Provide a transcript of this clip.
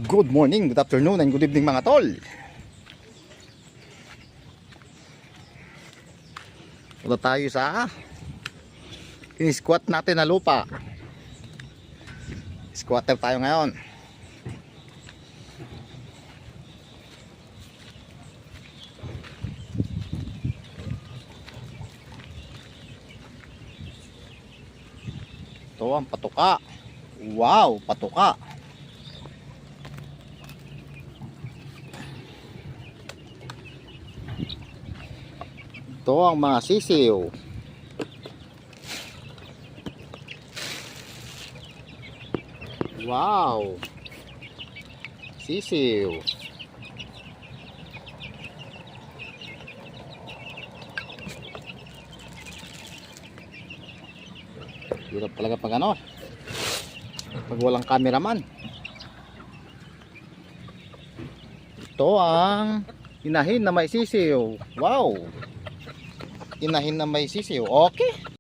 Good morning, good afternoon, and good evening mga tol. Punta tayo sa in-squat natin na lupa. Squatter tayo ngayon. Ito ang patuka. Wow, patuka. Ito ang mga sisiw. Wow, sisiw. Hirap talaga pag ano, pag walang cameraman. Ito ang inahin na may sisiw. Wow, inahin na may sisiw. Okay.